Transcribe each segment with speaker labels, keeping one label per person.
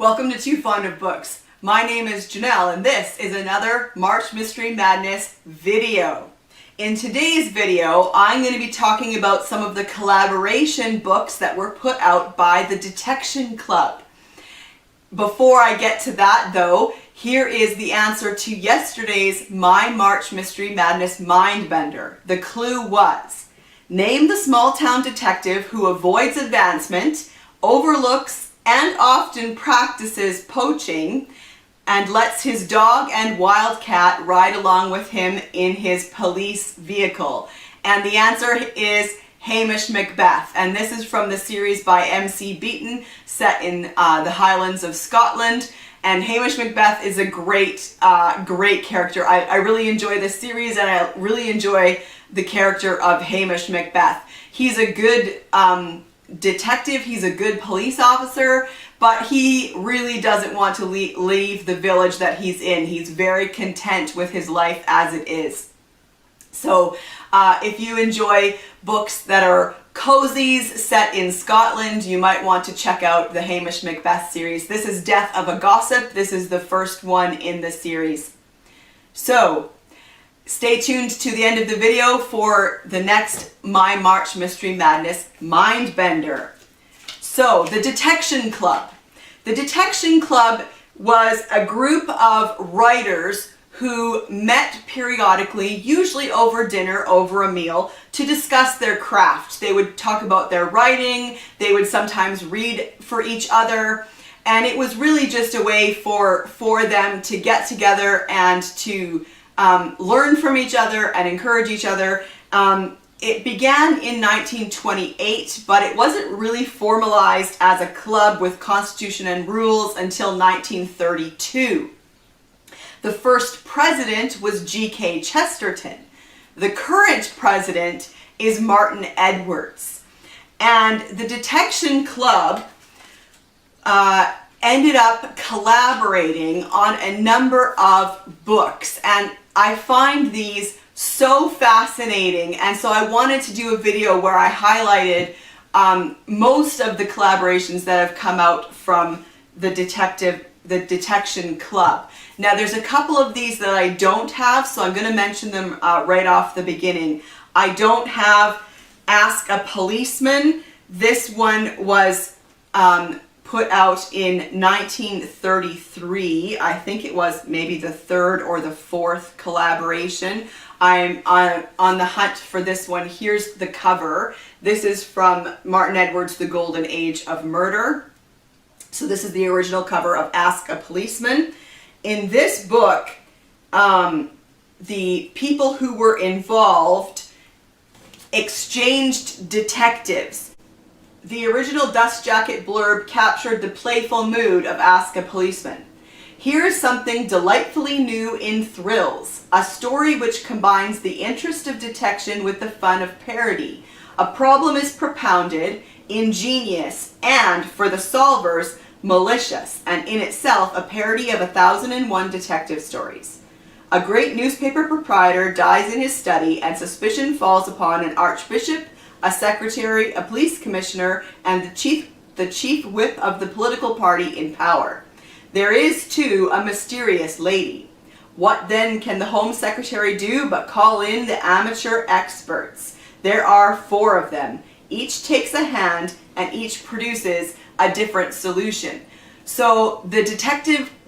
Speaker 1: Welcome to Too Fond of Books. My name is Janelle and this is another March Mystery Madness video. In today's video, I'm going to be talking about some of the collaboration books that were put out by the Detection Club. Before I get to that though, here is the answer to yesterday's My March Mystery Madness Mindbender. The clue was, name the small town detective who avoids advancement, overlooks and often practices poaching, and lets his dog and wildcat ride along with him in his police vehicle. And the answer is Hamish Macbeth. And this is from the series by MC Beaton, set in the Highlands of Scotland. And Hamish Macbeth is a great character. I really enjoy this series, and I really enjoy the character of Hamish Macbeth. He's a good detective, he's a good police officer, but he really doesn't want to leave the village that he's in. He's very content with his life as it is. So if you enjoy books that are cozies set in Scotland, you might want to check out the Hamish Macbeth series. This is Death of a Gossip. This is the first one in the series. So stay tuned to the end of the video for the next My March Mystery Madness Mindbender. So, the Detection Club. The Detection Club was a group of writers who met periodically, usually over dinner, over a meal, to discuss their craft. They would talk about their writing, they would sometimes read for each other, and it was really just a way for them to get together and to learn from each other and encourage each other. It began in 1928, but it wasn't really formalized as a club with constitution and rules until 1932. The first president was G.K. Chesterton. The current president is Martin Edwards. And the Detection Club ended up collaborating on a number of books, and I find these so fascinating, and so I wanted to do a video where I highlighted most of the collaborations that have come out from the Detection Club. Now there's a couple of these that I don't have, so I'm going to mention them right off the beginning. I don't have Ask a Policeman. This one was put out in 1933. I think it was maybe the third or the fourth collaboration. I'm on the hunt for this one. Here's the cover. This is from Martin Edwards' The Golden Age of Murder. So this is the original cover of Ask a Policeman. In this book, the people who were involved exchanged detectives. The original dust jacket blurb captured the playful mood of Ask a Policeman. Here's something delightfully new in thrills, a story which combines the interest of detection with the fun of parody. A problem is propounded, ingenious, and, for the solvers, malicious, and in itself a parody of 1001 detective stories. A great newspaper proprietor dies in his study, and suspicion falls upon an archbishop, a secretary, a police commissioner, and the chief whip of the political party in power. There is, too, a mysterious lady. What then can the Home Secretary do but call in the amateur experts? There are 4 of them. Each takes a hand and each produces a different solution. So the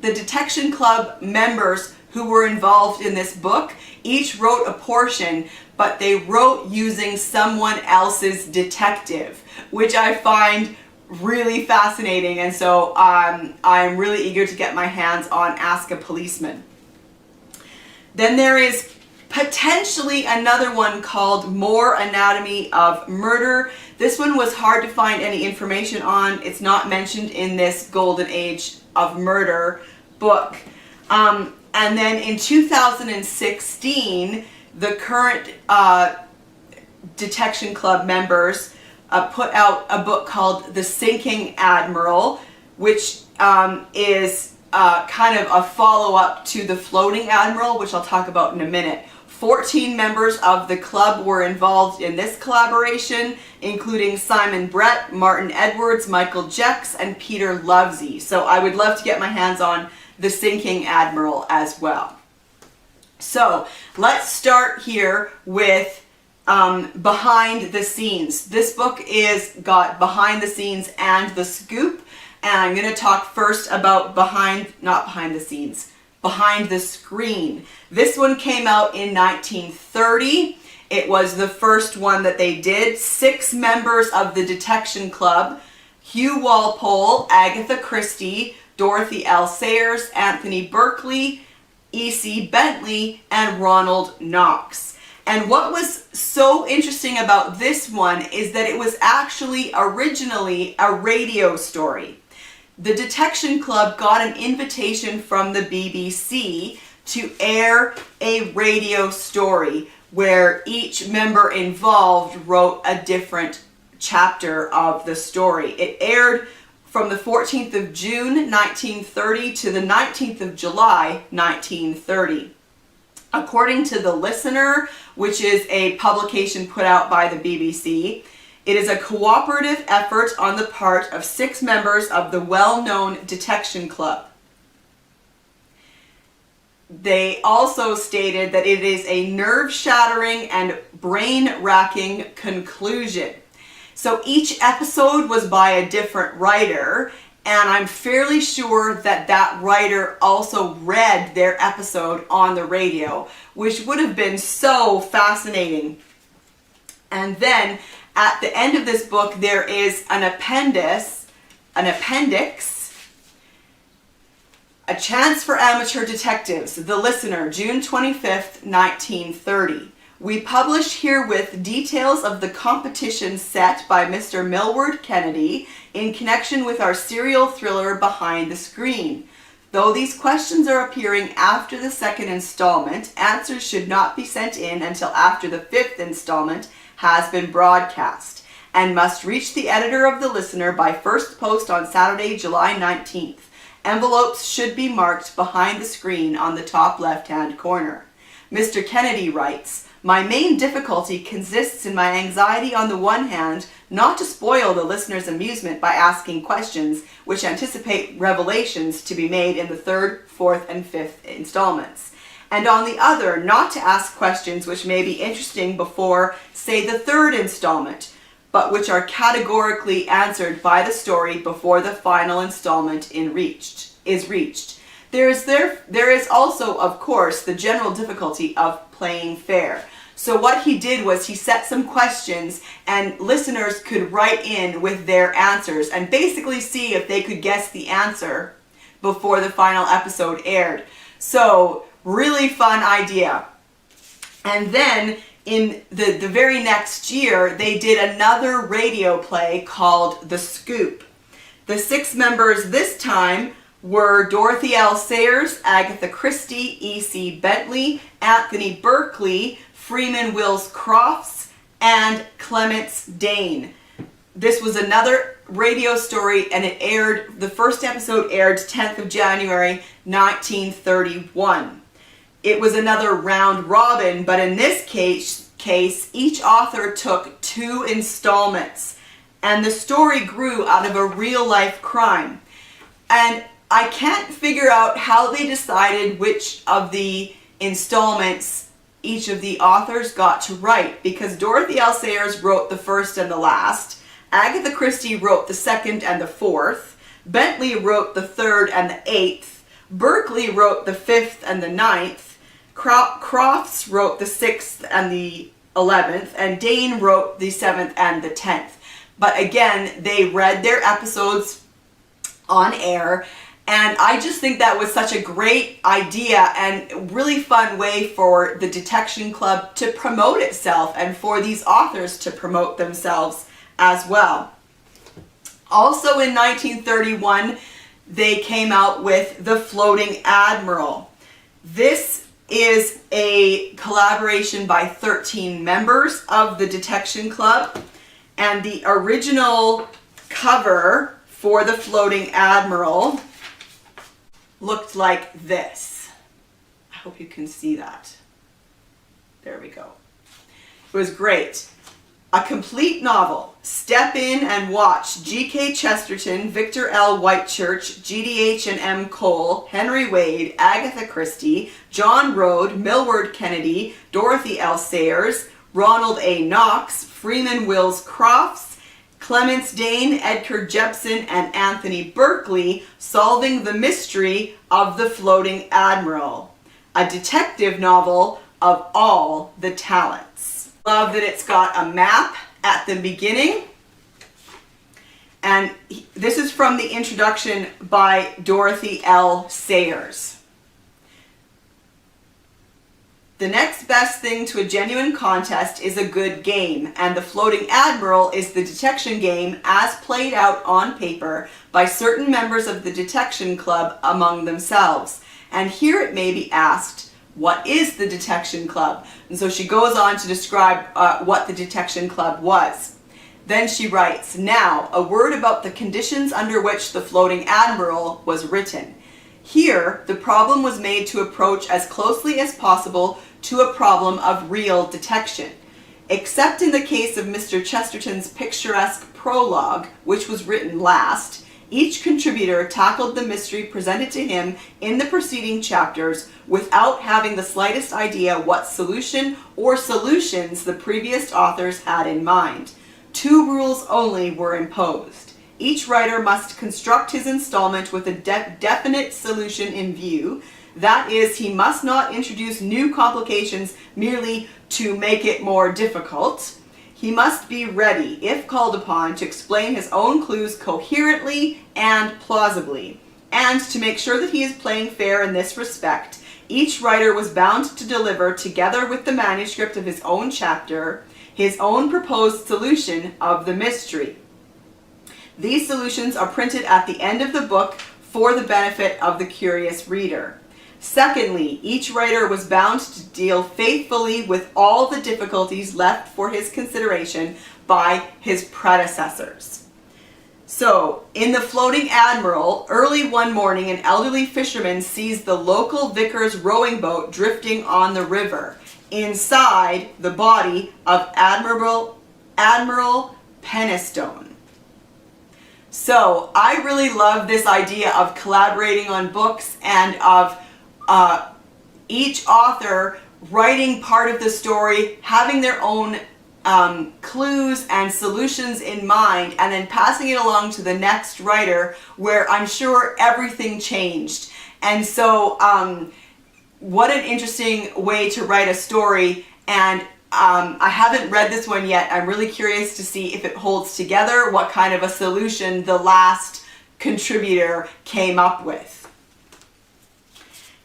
Speaker 1: Detection Club members who were involved in this book each wrote a portion, but they wrote using someone else's detective, which I find really fascinating, and so I'm really eager to get my hands on Ask a Policeman. Then there is potentially another one called More Anatomy of Murder. This one was hard to find any information on. It's not mentioned in this Golden Age of Murder book. And then in 2016, the current Detection Club members put out a book called The Sinking Admiral, which is kind of a follow-up to The Floating Admiral, which I'll talk about in a minute. 14 members of the club were involved in this collaboration, including Simon Brett, Martin Edwards, Michael Jex, and Peter Lovesey. So I would love to get my hands on the Sinking Admiral as well. So let's start here with behind the scenes. This book is got behind the scenes and the scoop, and I'm going to talk first about behind the screen. This one came out in 1930. It was the first one that they did. 6 members of the Detection Club: Hugh Walpole, Agatha Christie, Dorothy L. Sayers, Anthony Berkeley, E.C. Bentley, and Ronald Knox. And what was so interesting about this one is that it was actually originally a radio story. The Detection Club got an invitation from the BBC to air a radio story where each member involved wrote a different chapter of the story. It aired from the 14th of June 1930 to the 19th of July 1930. According to The Listener, which is a publication put out by the BBC, it is a cooperative effort on the part of 6 members of the well-known Detection Club. They also stated that it is a nerve-shattering and brain-racking conclusion. So each episode was by a different writer, and I'm fairly sure that that writer also read their episode on the radio, which would have been so fascinating. And then at the end of this book, there is an appendix, A Chance for Amateur Detectives, The Listener, June 25th, 1930. We publish herewith details of the competition set by Mr. Millward Kennedy in connection with our serial thriller Behind the Screen. Though these questions are appearing after the 2nd installment, answers should not be sent in until after the 5th installment has been broadcast, and must reach the editor of The Listener by first post on Saturday, July 19th. Envelopes should be marked Behind the Screen on the top left-hand corner. Mr. Kennedy writes, "My main difficulty consists in my anxiety on the one hand not to spoil the listener's amusement by asking questions which anticipate revelations to be made in the 3rd, 4th, and 5th installments, and on the other not to ask questions which may be interesting before, say, the 3rd installment, but which are categorically answered by the story before the final installment is reached. There is also, of course, the general difficulty of playing fair." So what he did was he set some questions, and listeners could write in with their answers and basically see if they could guess the answer before the final episode aired. So really fun idea. And then in the very next year, they did another radio play called The Scoop. The 6 members this time were Dorothy L. Sayers, Agatha Christie, E.C. Bentley, Anthony Berkeley, Freeman Wills Crofts, and Clements Dane. This was another radio story, and the first episode aired 10th of January 1931. It was another round robin, but in this case each author took 2 installments, and the story grew out of a real-life crime. And I can't figure out how they decided which of the installments each of the authors got to write, because Dorothy L. Sayers wrote the first and the last, Agatha Christie wrote the 2nd and the 4th, Bentley wrote the 3rd and the 8th, Berkeley wrote the 5th and the 9th, Crofts wrote the 6th and the 11th, and Dane wrote the 7th and the 10th. But again, they read their episodes on air, and I just think that was such a great idea and a really fun way for the Detection Club to promote itself and for these authors to promote themselves as well. Also in 1931, they came out with The Floating Admiral. This is a collaboration by 13 members of the Detection Club, and the original cover for The Floating Admiral looked like this. I hope you can see that. There we go. It was great. A complete novel. Step in and watch G.K. Chesterton, Victor L. Whitechurch, G.D.H. and M. Cole, Henry Wade, Agatha Christie, John Rode, Millward Kennedy, Dorothy L. Sayers, Ronald A. Knox, Freeman Wills Crofts, Clements Dane, Edgar Jepson, and Anthony Berkeley solving the mystery of the Floating Admiral. A detective novel of all the talents. Love that it's got a map at the beginning. And this is from the introduction by Dorothy L. Sayers. The next best thing to a genuine contest is a good game, and the Floating Admiral is the detection game as played out on paper by certain members of the detection club among themselves. And here it may be asked, what is the detection club? And so she goes on to describe what the detection club was. Then she writes, now, a word about the conditions under which the Floating Admiral was written. Here, the problem was made to approach as closely as possible to a problem of real detection. Except in the case of Mr. Chesterton's picturesque prologue, which was written last, each contributor tackled the mystery presented to him in the preceding chapters without having the slightest idea what solution or solutions the previous authors had in mind. Two rules only were imposed. Each writer must construct his installment with a definite solution in view. That is, he must not introduce new complications merely to make it more difficult. He must be ready, if called upon, to explain his own clues coherently and plausibly. And to make sure that he is playing fair in this respect, each writer was bound to deliver, together with the manuscript of his own chapter, his own proposed solution of the mystery. These solutions are printed at the end of the book for the benefit of the curious reader. Secondly, each writer was bound to deal faithfully with all the difficulties left for his consideration by his predecessors. So, in the Floating Admiral, early one morning an elderly fisherman sees the local vicar's rowing boat drifting on the river. Inside, the body of Admiral Penistone. So, I really love this idea of collaborating on books and of each author writing part of the story, having their own clues and solutions in mind, and then passing it along to the next writer, where I'm sure everything changed. And so what an interesting way to write a story. And I haven't read this one yet. I'm really curious to see if it holds together, what kind of a solution the last contributor came up with.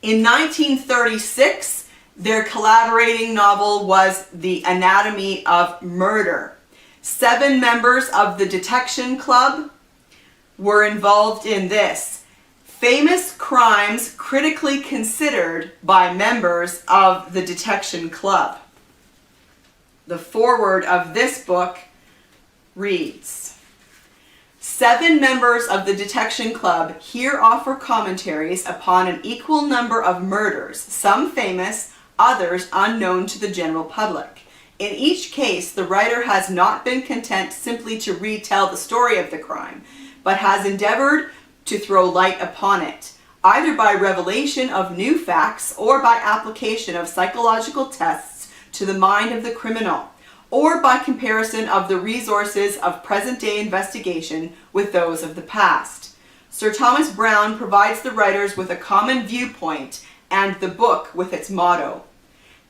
Speaker 1: In 1936, their collaborating novel was The Anatomy of Murder. 7 members of the detection club were involved in this. Famous crimes critically considered by members of the detection club. The foreword of this book reads, 7 members of the detection club here offer commentaries upon an equal number of murders, some famous, others unknown to the general public. In each case, the writer has not been content simply to retell the story of the crime, but has endeavored to throw light upon it, either by revelation of new facts or by application of psychological tests to the mind of the criminal, or by comparison of the resources of present-day investigation with those of the past. Sir Thomas Browne provides the writers with a common viewpoint and the book with its motto.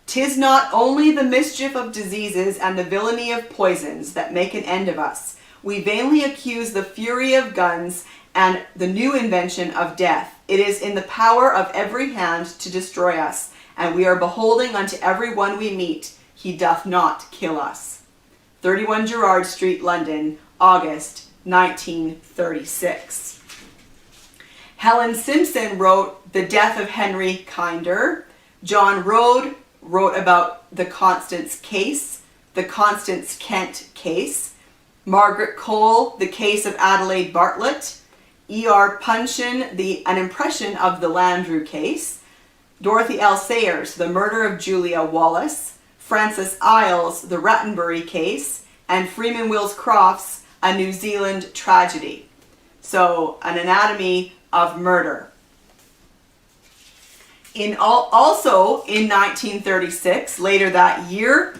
Speaker 1: "'Tis not only the mischief of diseases and the villainy of poisons that make an end of us. We vainly accuse the fury of guns and the new invention of death. It is in the power of every hand to destroy us, and we are beholding unto every one we meet. He doth not kill us." 31 Gerrard Street, London, August 1936. Helen Simpson wrote The Death of Henry Kinder. John Rode wrote about the Constance case, the Constance Kent case. Margaret Cole, The Case of Adelaide Bartlett. E.R. Punchin, An Impression of the Landru Case. Dorothy L. Sayers, The Murder of Julia Wallace. Francis Isles, The Rattenbury Case, and Freeman Wills Crofts, A New Zealand Tragedy. So, an anatomy of murder. Also in 1936, later that year,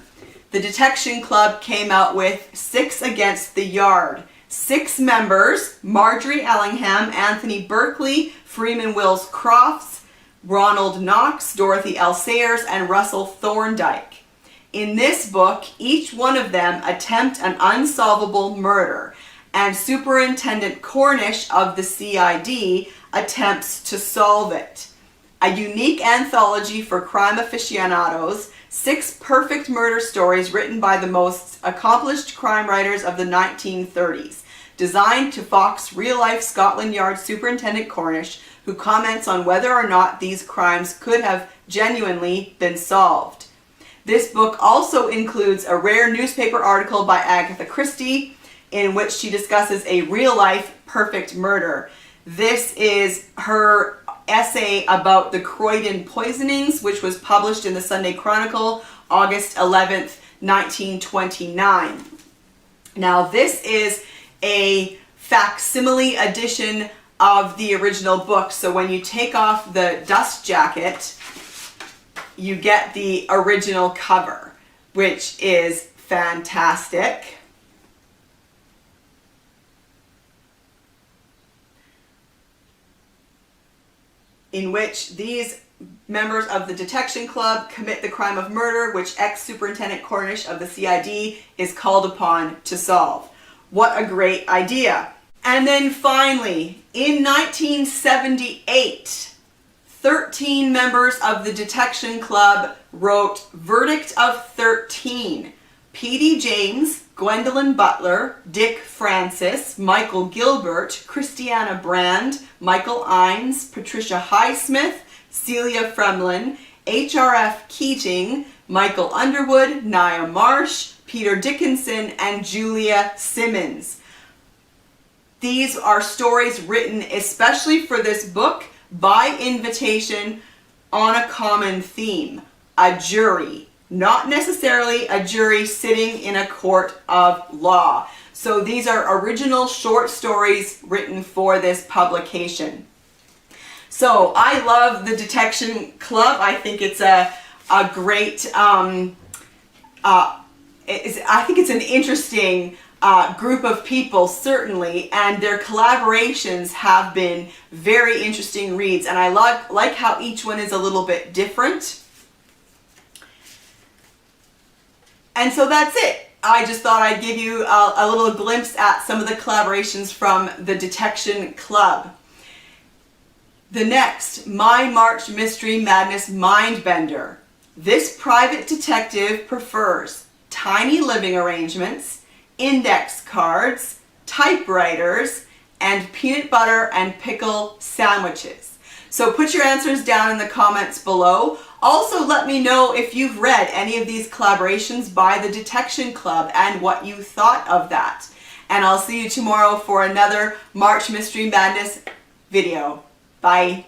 Speaker 1: the Detection Club came out with 6 Against the Yard. 6 members, Marjorie Ellingham, Anthony Berkeley, Freeman Wills Crofts, Ronald Knox, Dorothy L. Sayers, and Russell Thorndike. In this book, each one of them attempt an unsolvable murder, and Superintendent Cornish of the CID attempts to solve it. A unique anthology for crime aficionados, 6 perfect murder stories written by the most accomplished crime writers of the 1930s, designed to Fox real-life Scotland Yard Superintendent Cornish, who comments on whether or not these crimes could have genuinely been solved. This book also includes a rare newspaper article by Agatha Christie in which she discusses a real-life perfect murder. This is her essay about the Croydon poisonings, which was published in the Sunday Chronicle, August 11th, 1929. Now, this is a facsimile edition of the original book, so when you take off the dust jacket, you get the original cover, which is fantastic. In which these members of the Detection Club commit the crime of murder, which ex-Superintendent Cornish of the CID is called upon to solve. What a great idea. And then finally, in 1978, 13 members of the Detection Club wrote Verdict of 13. P.D. James, Gwendolyn Butler, Dick Francis, Michael Gilbert, Christiana Brand, Michael Ines, Patricia Highsmith, Celia Fremlin, H.R.F. Keating, Michael Underwood, Nia Marsh, Peter Dickinson, and Julia Simmons. These are stories written especially for this book by invitation on a common theme, a jury. Not necessarily a jury sitting in a court of law. So these are original short stories written for this publication. So I love the Detection Club. I think it's a great, I think it's an interesting group of people, certainly, and their collaborations have been very interesting reads, and I like how each one is a little bit different. And so that's it. I just thought I'd give you a little glimpse at some of the collaborations from the Detection Club. The next, My March Mystery Madness Mindbender. This private detective prefers tiny living arrangements, index cards, typewriters, and peanut butter and pickle sandwiches. So put your answers down in the comments below. Also, let me know if you've read any of these collaborations by the Detection Club and what you thought of that. And I'll see you tomorrow for another March Mystery Madness video. Bye.